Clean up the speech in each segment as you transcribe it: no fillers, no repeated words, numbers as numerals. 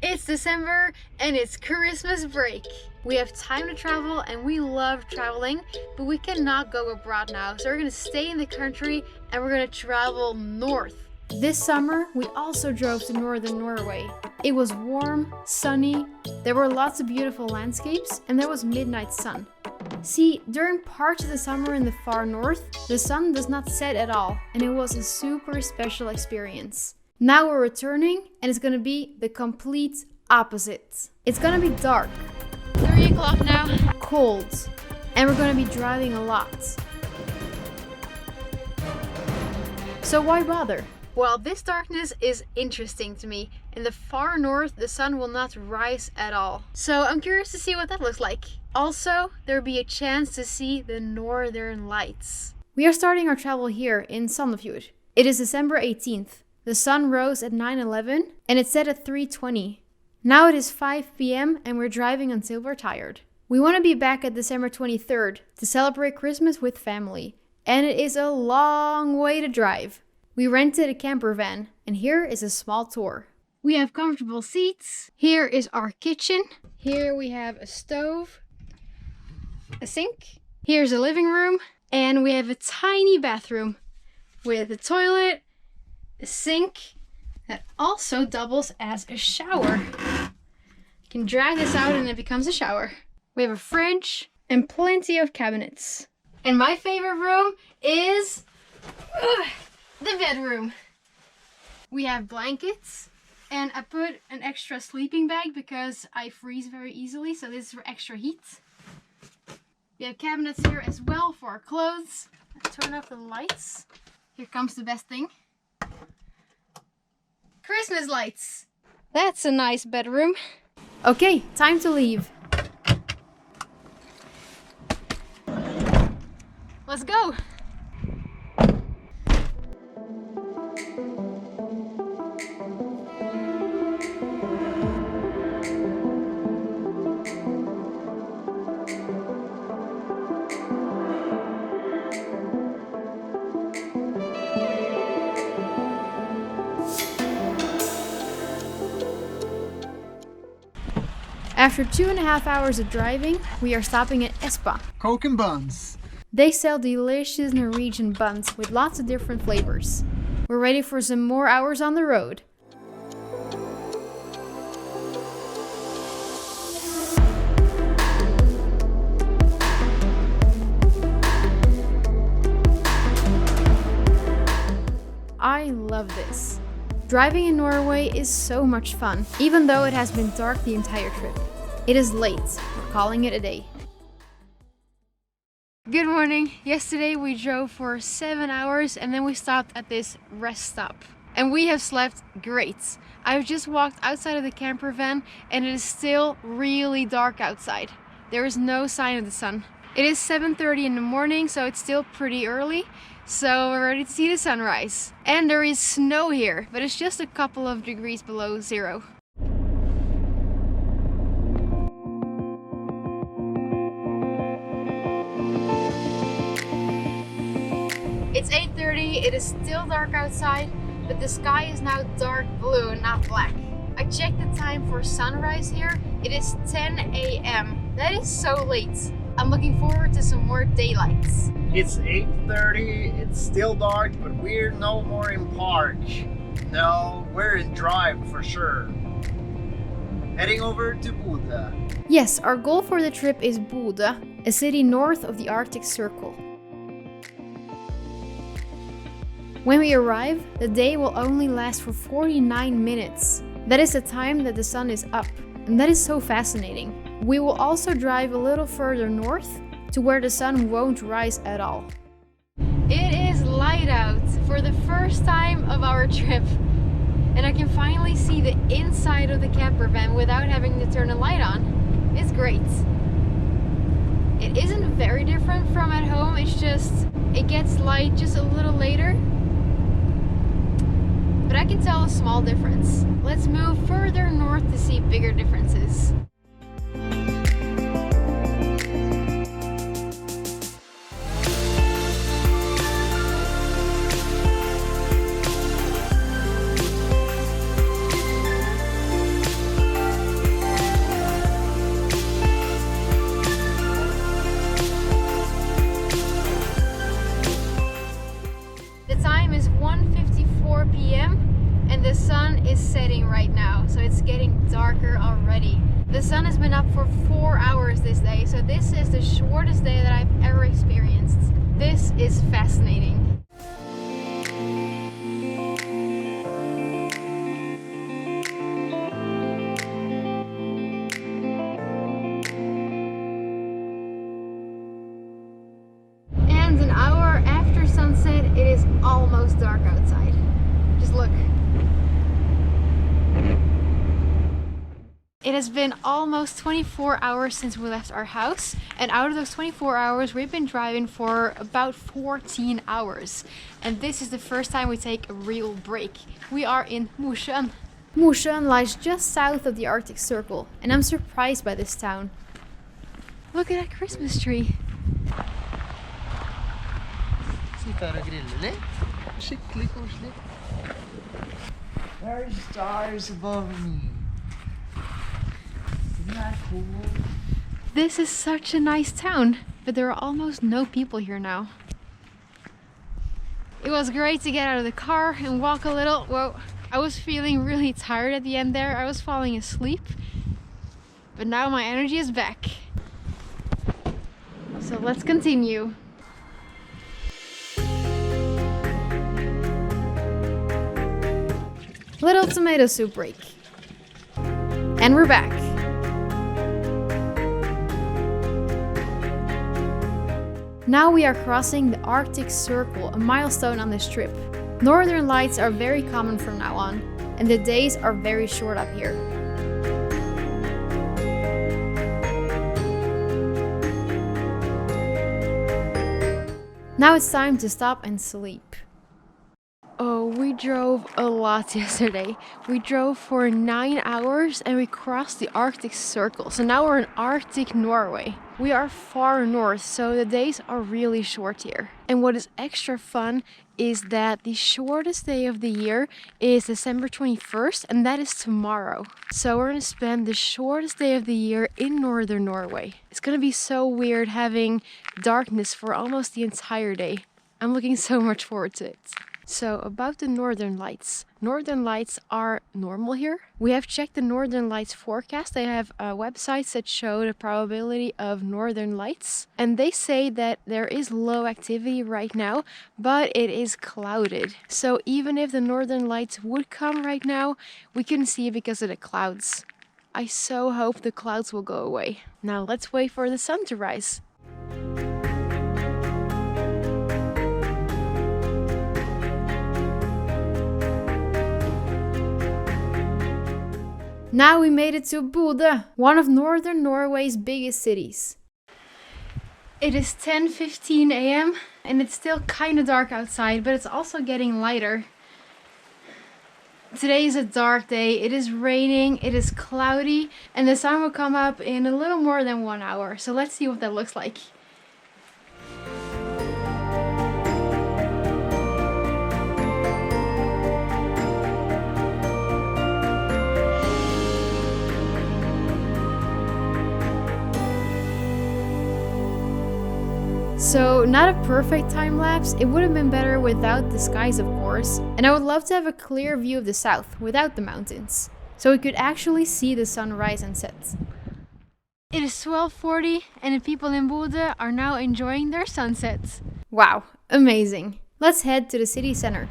It's December and it's Christmas break. We have time to travel and we love traveling, but we cannot go abroad now. So we're gonna stay in the country and we're gonna travel north. This summer, we also drove to Northern Norway. It was warm, sunny, there were lots of beautiful landscapes, and there was midnight sun. See, during parts of the summer in the far north, the sun does not set at all, and it was a super special experience. Now we're returning, and it's gonna be the complete opposite. It's gonna be dark, 3 o'clock now, cold, and we're gonna be driving a lot. So why bother? Well, this darkness is interesting to me. In the far north, the sun will not rise at all. So I'm curious to see what that looks like. Also, there'll be a chance to see the Northern Lights. We are starting our travel here in Sandefjord. It is December 18th. The sun rose at 9:11 and it set at 3:20. Now it is 5 p.m. and we're driving until we're tired. We want to be back at December 23rd to celebrate Christmas with family. And it is a long way to drive. We rented a camper van, and here is a small tour. We have comfortable seats. Here is our kitchen. Here we have a stove, a sink. Here's a living room, and we have a tiny bathroom with a toilet, a sink that also doubles as a shower. You can drag this out and it becomes a shower. We have a fridge and plenty of cabinets. And my favorite room is the bedroom. We have blankets, and I put an extra sleeping bag because I freeze very easily, so this is for extra heat. We have cabinets here as well for our clothes. Let's turn off the lights. Here comes the best thing. Christmas lights. That's a nice bedroom. Okay, time to leave. Let's go. After 2.5 hours of driving, we are stopping at Espa. Coke and buns. They sell delicious Norwegian buns with lots of different flavors. We're ready for some more hours on the road. I love this. Driving in Norway is so much fun, even though it has been dark the entire trip. It is late, we're calling it a day. Good morning. Yesterday we drove for 7 hours and then we stopped at this rest stop. And we have slept great. I've just walked outside of the camper van and it is still really dark outside. There is no sign of the sun. It is 7:30 in the morning, so it's still pretty early. So we're ready to see the sunrise. And there is snow here, but it's just a couple of degrees below zero. It's 8:30, it is still dark outside, but the sky is now dark blue, not black. I checked the time for sunrise here, it is 10 a.m. That is so late. I'm looking forward to some more daylights. It's 8:30, it's still dark, but we're no more in park. No, we're in drive for sure. Heading over to Bodø. Yes, our goal for the trip is Bodø, a city north of the Arctic Circle. When we arrive, the day will only last for 49 minutes. That is the time that the sun is up, and that is so fascinating. We will also drive a little further north to where the sun won't rise at all. It is light out for the first time of our trip, and I can finally see the inside of the camper van without having to turn the light on. It's great. It isn't very different from at home, it's just it gets light just a little later. But I can tell a small difference. Let's move further north to see bigger differences. darker already. The sun has been up for 4 hours this day, so this is the shortest day that I've ever experienced. This is fascinating. And an hour after sunset, it is almost dark outside. Just look. It has been almost 24 hours since we left our house, and out of those 24 hours we've been driving for about 14 hours. And this is the first time we take a real break. We are in Mosjøen. Mosjøen lies just south of the Arctic Circle, and I'm surprised by this town. Look at that Christmas tree. Sitte her og grille litt. Skikkelig koselig. There are stars above me. Isn't that cool? This is such a nice town, but there are almost no people here now. It was great to get out of the car and walk a little. Whoa, I was feeling really tired at the end there. I was falling asleep, but now my energy is back. So let's continue. Little tomato soup break. And we're back. Now we are crossing the Arctic Circle, a milestone on this trip. Northern lights are very common from now on, and the days are very short up here. Now it's time to stop and sleep. Oh, we drove a lot yesterday. We drove for 9 hours and we crossed the Arctic Circle. So now we're in Arctic Norway. We are far north, so the days are really short here. And what is extra fun is that the shortest day of the year is December 21st, and that is tomorrow. So we're gonna spend the shortest day of the year in Northern Norway. It's gonna be so weird having darkness for almost the entire day. I'm looking so much forward to it. So about the Northern Lights. Northern Lights are normal here. We have checked the Northern Lights forecast. They have websites that show the probability of Northern Lights. And they say that there is low activity right now, but it is clouded. So even if the Northern Lights would come right now, we couldn't see it because of the clouds. I so hope the clouds will go away. Now let's wait for the sun to rise. Now we made it to Bodø, one of Northern Norway's biggest cities. It is 10:15 a.m. and it's still kind of dark outside, but it's also getting lighter. Today is a dark day. It is raining, it is cloudy, and the sun will come up in a little more than 1 hour. So let's see what that looks like. So, not a perfect time lapse, it would have been better without the skies of course, and I would love to have a clear view of the south without the mountains, so we could actually see the sun rise and set. It is 12:40 and the people in Bodø are now enjoying their sunsets. Wow, amazing. Let's head to the city center.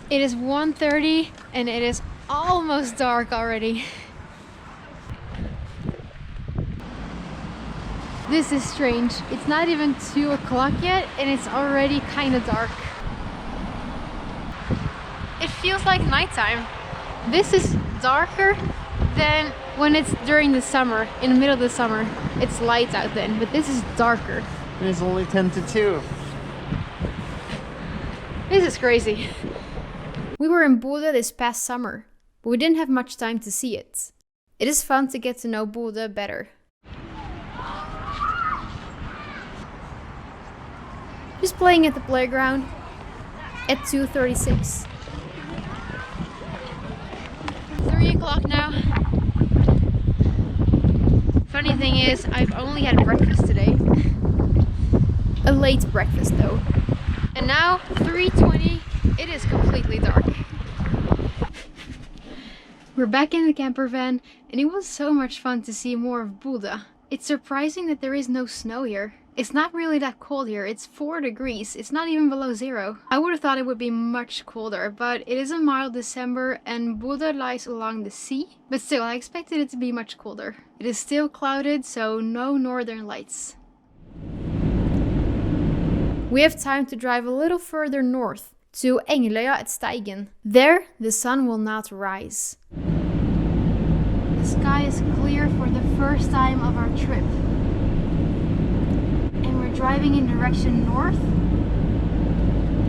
It is 1:30 and it is almost dark already. This is strange. It's not even 2 o'clock yet and it's already kind of dark. It feels like nighttime. This is darker than when it's during the summer, in the middle of the summer. It's light out then, but this is darker. It's only 10 to 2. This is crazy. We were in Bodø this past summer, but we didn't have much time to see it. It is fun to get to know Bodø better. Just playing at the playground at 2:36. 3 o'clock now. Funny thing is, I've only had breakfast today. A late breakfast though. And now, 3:20, it is completely dark. We're back in the camper van, and it was so much fun to see more of Bodø. It's surprising that there is no snow here. It's not really that cold here. It's 4 degrees. It's not even below 0. I would have thought it would be much colder, but it is a mild December and Bodø lies along the sea. But still, I expected it to be much colder. It is still clouded, so no northern lights. We have time to drive a little further north to Engeløya at Steigen. There, the sun will not rise. The sky is clear for the first time of our trip. And we're driving in direction north.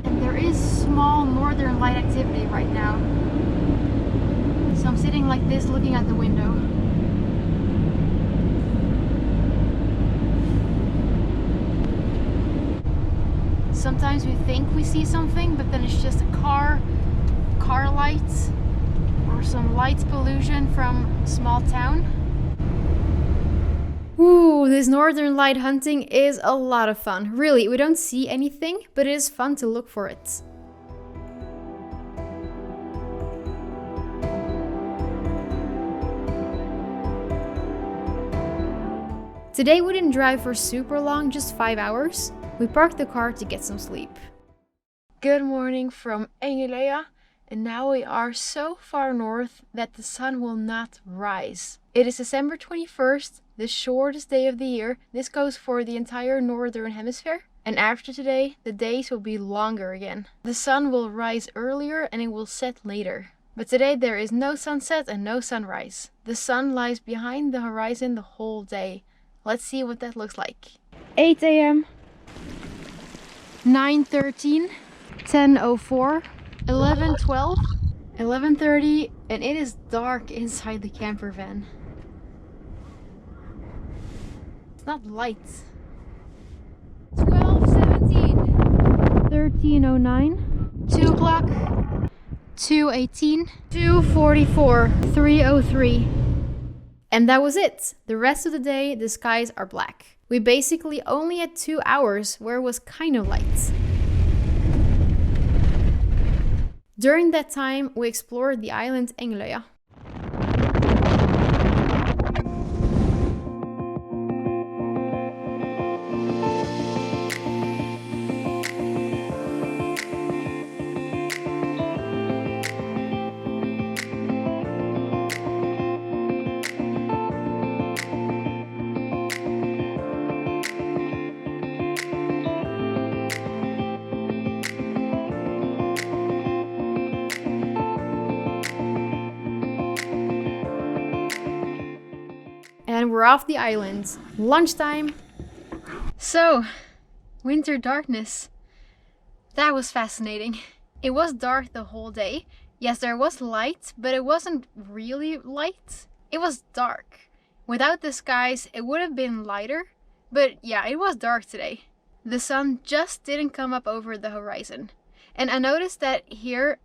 And there is small northern light activity right now. So I'm sitting like this looking out the window. Sometimes we think we see something, but then it's just a car lights, or some light pollution from a small town. Ooh, this northern light hunting is a lot of fun. Really, we don't see anything, but it is fun to look for it. Today we didn't drive for super long, just 5 hours. We parked the car to get some sleep. Good morning from Engeløya, and now we are so far north that the sun will not rise. It is December 21st, the shortest day of the year. This goes for the entire northern hemisphere. And after today, the days will be longer again. The sun will rise earlier and it will set later. But today there is no sunset and no sunrise. The sun lies behind the horizon the whole day. Let's see what that looks like. 8 a.m. 9:13, 10:04, 11:12, 11:30, and it is dark inside the camper van. It's not light. 12:17, 13:09, 2 o'clock, 2:18, 2:44, 3:03. And that was it. The rest of the day, the skies are black. We basically only had 2 hours where it was kind of light. During that time, we explored the island Engeløya. And we're off the island. Lunchtime. So, winter darkness. That was fascinating. It was dark the whole day. Yes, there was light, but it wasn't really light. It was dark. Without the skies, it would have been lighter. But yeah, it was dark today. The sun just didn't come up over the horizon. And I noticed that here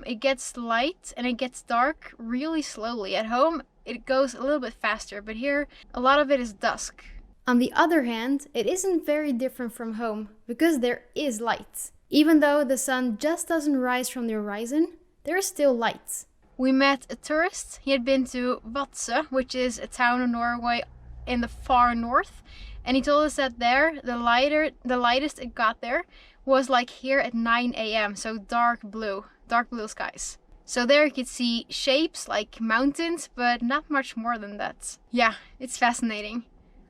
it gets light and it gets dark really slowly. At home, it goes a little bit faster, but here a lot of it is dusk. On the other hand, it isn't very different from home because there is light. Even though the sun just doesn't rise from the horizon, there is still light. We met a tourist. He had been to Bodø, which is a town in Norway in the far north, and he told us that there the lightest it got there was like here at 9 a.m. so dark blue skies. So there you could see shapes like mountains, but not much more than that. Yeah, it's fascinating.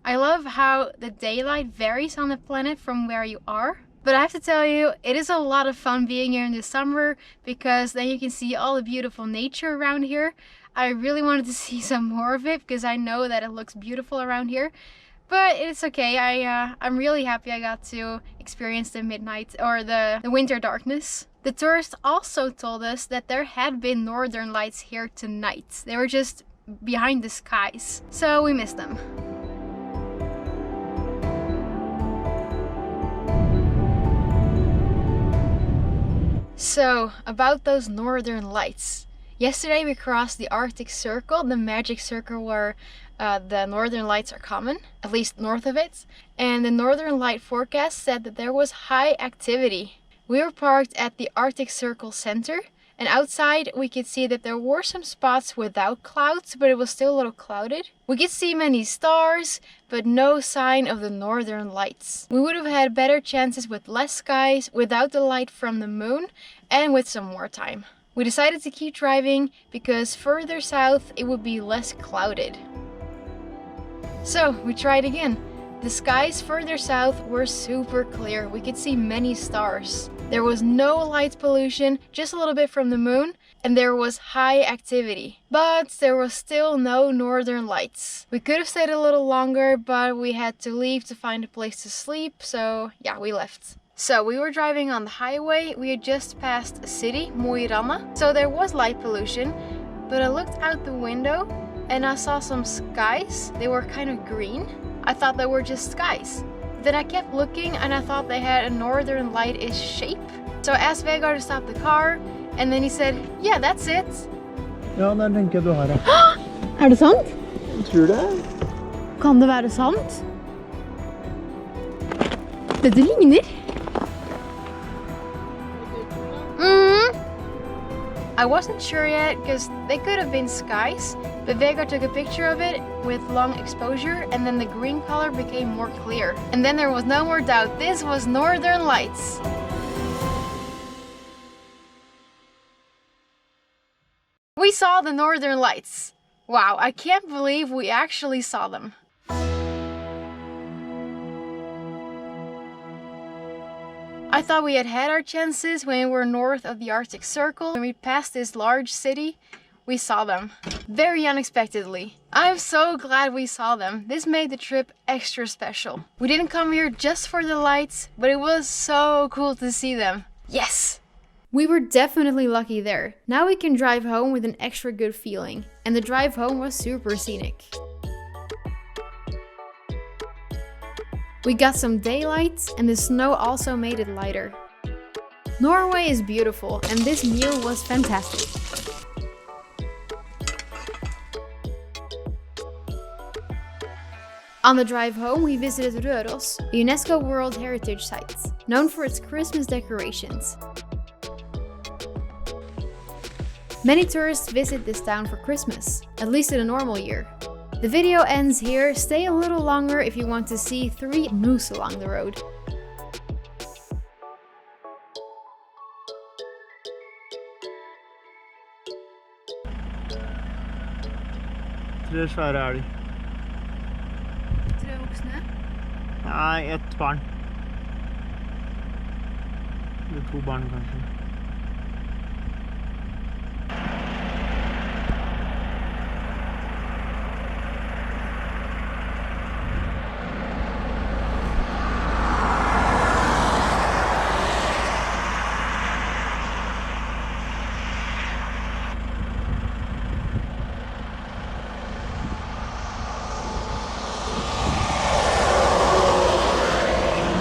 I love how the daylight varies on the planet from where you are. But I have to tell you, it is a lot of fun being here in the summer because then you can see all the beautiful nature around here. I really wanted to see some more of it because I know that it looks beautiful around here. But it's okay, I'm really happy I got to experience the midnight or the winter darkness. The tourist also told us that there had been northern lights here tonight. They were just behind the skies, so we missed them. So, about those northern lights. Yesterday we crossed the Arctic Circle, the magic circle where the northern lights are common, at least north of it. And the northern light forecast said that there was high activity. We were parked at the Arctic Circle Center, And outside we could see that there were some spots without clouds, but it was still a little clouded. We could see many stars, but no sign of the northern lights. We would have had better chances with less skies, without the light from the moon, and with some more time. We decided to keep driving because further south it would be less clouded. So we tried again. The skies further south were super clear. We could see many stars. There was no light pollution, just a little bit from the moon, and there was high activity. But there was still no northern lights. We could have stayed a little longer, but we had to leave to find a place to sleep, so yeah, we left. So we were driving on the highway. We had just passed a city, Mo I Rana, so there was light pollution, but I looked out the window and I saw some skies. They were kind of green. I thought they were just skies. Then I kept looking and I thought they had a northern light-ish shape. So I asked Vegard to stop the car, and then he said, yeah, that's it. Ja, der tenker jeg du har det. Er det sant? Jeg tror det. Kan det være sant? Dette ligner. I wasn't sure yet because they could have been skies, but Vegard took a picture of it with long exposure and then the green color became more clear. And then there was no more doubt, this was northern lights. We saw the northern lights. Wow, I can't believe we actually saw them. I thought we had our chances when we were north of the Arctic Circle. When we passed this large city, we saw them. Very unexpectedly. I'm so glad we saw them. This made the trip extra special. We didn't come here just for the lights, but it was so cool to see them. Yes! We were definitely lucky there. Now we can drive home with an extra good feeling. And the drive home was super scenic. We got some daylight, and the snow also made it lighter. Norway is beautiful, and this meal was fantastic. On the drive home, we visited Røros, a UNESCO World Heritage Site, known for its Christmas decorations. Many tourists visit this town for Christmas, at least in a normal year. The video ends here. Stay a little longer if you want to see 3 moose along the road. Tre svære elg. 3 voksne? Nei, ett barn. Eller 2 barn kanskje.